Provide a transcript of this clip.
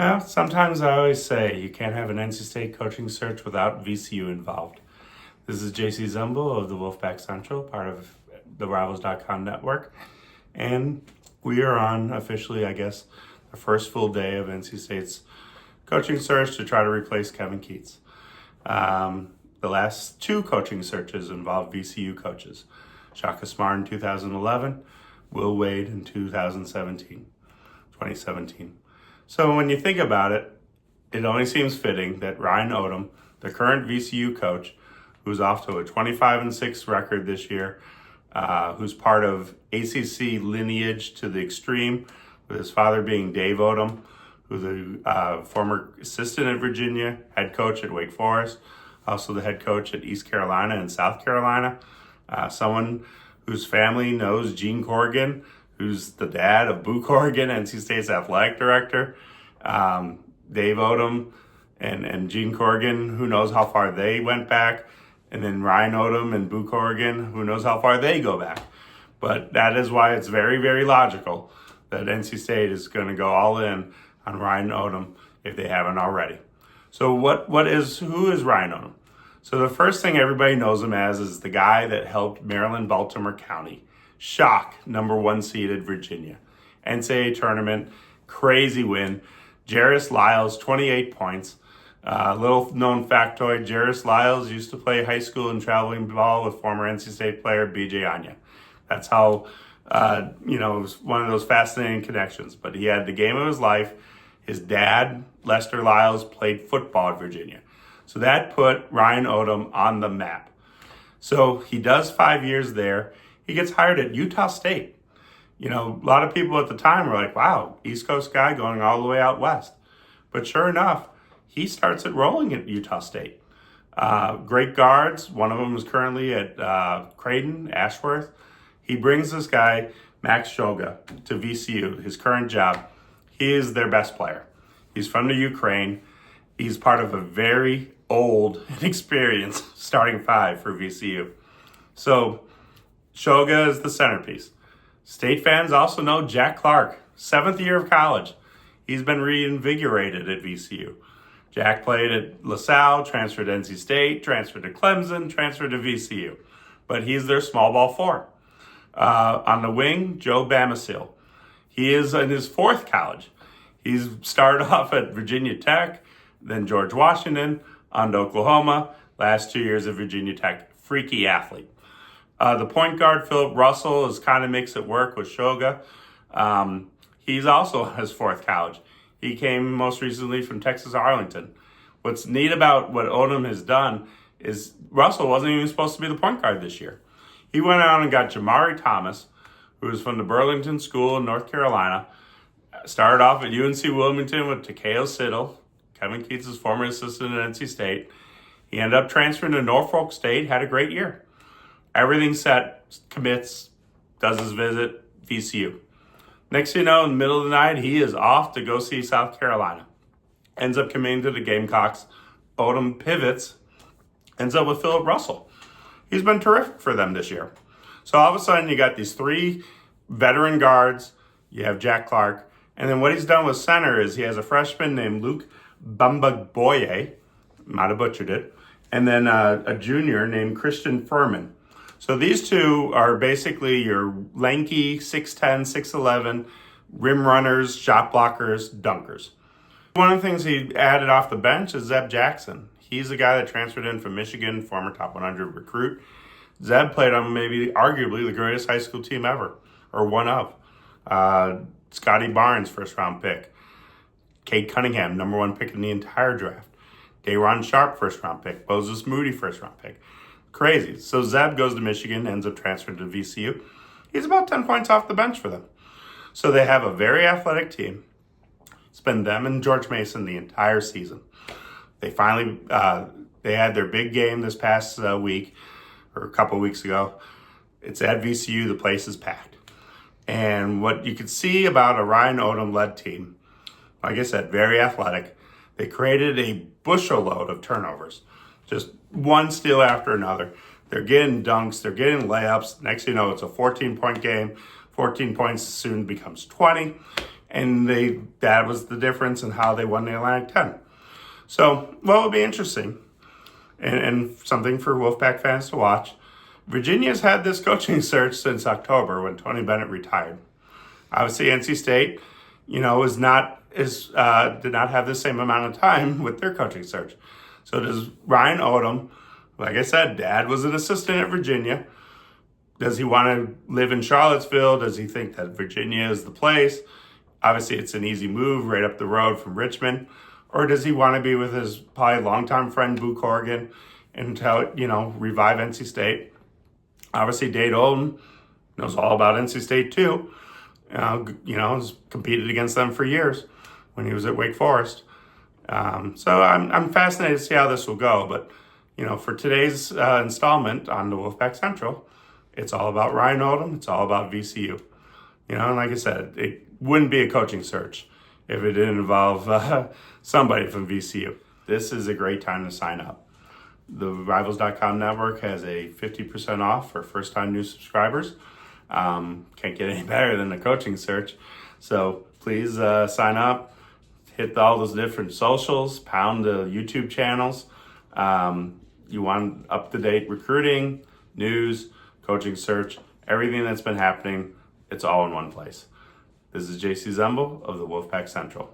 Well, sometimes I always say you can't have an NC State coaching search without VCU involved. This is Jacey Zembal of the Wolfpack Central, part of the Rivals.com network. And we are on officially, I guess, the first full day of NC State's coaching search to try to replace Kevin Keatts. The last two coaching searches involved VCU coaches. Shaka Smart in 2011, Will Wade in 2017. So when you think about it, it only seems fitting that Ryan Odum, the current VCU coach, who's off to a 25-6 record this year, who's part of ACC lineage to the extreme, with his father being Dave Odum, who's a former assistant at Virginia, head coach at Wake Forest, also the head coach at East Carolina and South Carolina, someone whose family knows Gene Corrigan, who's the dad of Boo Corrigan, NC State's athletic director. Dave Odum and Gene Corrigan, who knows how far they went back. And then Ryan Odum and Boo Corrigan, who knows how far they go back. But that is why it's very, very logical that NC State is going to go all in on Ryan Odum if they haven't already. So who is Ryan Odum? So the first thing everybody knows him as is the guy that helped Maryland-Baltimore County shock number one seeded Virginia. NCAA tournament, crazy win. Jairus Lyles, 28 points. Little known factoid, Jairus Lyles used to play high school and traveling ball with former NC State player BJ Anya. That's how, it was one of those fascinating connections. But he had the game of his life. His dad, Lester Lyles, played football at Virginia. So that put Ryan Odum on the map. So he does 5 years there. He gets hired at Utah State. A lot of people at the time were like, wow, East Coast guy going all the way out west. But sure enough, he starts it rolling at Utah State. Great guards. One of them is currently at Creighton, Ashworth. He brings this guy, Max Shoga, to VCU, his current job. He is their best player. He's from the Ukraine. He's part of a very old and experienced starting five for VCU. So Shoga is the centerpiece. State fans also know Jack Clark, 7th year of college. He's been reinvigorated at VCU. Jack played at LaSalle, transferred to NC State, transferred to Clemson, transferred to VCU. But he's their small ball four. On the wing, Joe Bamisil. He is in his 4th college. He's started off at Virginia Tech, then George Washington, on to Oklahoma, last 2 years at Virginia Tech. Freaky athlete. The point guard, Philip Russell, kind of makes it work with Shoga. He's also his 4th college. He came most recently from Texas Arlington. What's neat about what Odum has done is Russell wasn't even supposed to be the point guard this year. He went out and got Jamari Thomas, who is from the Burlington School in North Carolina. Started off at UNC Wilmington with Takeo Siddle, Kevin Keatts' former assistant at NC State. He ended up transferring to Norfolk State, had a great year. Everything set, commits, does his visit, VCU. Next thing you know, in the middle of the night, he is off to go see South Carolina. Ends up committing to the Gamecocks. Odum pivots, ends up with Philip Russell. He's been terrific for them this year. So all of a sudden, you got these 3 veteran guards. You have Jack Clark. And then what he's done with center is he has a freshman named Luke Bambagboye. Might have butchered it. And then a junior named Christian Furman. So these two are basically your lanky 6'10", 6'11", rim runners, shot blockers, dunkers. One of the things he added off the bench is Zeb Jackson. He's the guy that transferred in from Michigan, former top 100 recruit. Zeb played on maybe arguably the greatest high school team ever, or one of. Scotty Barnes, first-round pick. Cade Cunningham, number 1 pick in the entire draft. Day'Ron Sharp, first-round pick. Moses Moody, first-round pick. Crazy. So Zeb goes to Michigan, ends up transferring to VCU. He's about 10 points off the bench for them. So they have a very athletic team. It's been them and George Mason the entire season. They finally, they had their big game this past week, or a couple weeks ago. It's at VCU. The place is packed. And what you could see about a Ryan Odum-led team, like I said, very athletic. They created a bushel load of turnovers. Just one steal after another. They're getting dunks. They're getting layups. Next thing you know, it's a 14-point game. 14 points soon becomes 20. and that was the difference in how they won the Atlantic 10. So, well, it'll be interesting and something for Wolfpack fans to watch. Virginia's had this coaching search since October when Tony Bennett retired. Obviously, NC State, did not have the same amount of time with their coaching search. So does Ryan Odum, like I said, Dad was an assistant at Virginia. Does he want to live in Charlottesville? Does he think that Virginia is the place? Obviously, it's an easy move right up the road from Richmond. Or does he want to be with his probably longtime friend Boo Corrigan and revive NC State? Obviously, Dade Olden knows all about NC State too. Has competed against them for years when he was at Wake Forest. So I'm fascinated to see how this will go. But, for today's installment on the Wolfpack Central, it's all about Ryan Odum. It's all about VCU. And like I said, it wouldn't be a coaching search if it didn't involve somebody from VCU. This is a great time to sign up. The Rivals.com network has a 50% off for first-time new subscribers. Can't get any better than the coaching search. So please sign up, hit all those different socials, pound the YouTube channels. You want up-to-date recruiting, news, coaching search, everything that's been happening, it's all in one place. This is Jacey Zembal of the Wolfpack Central.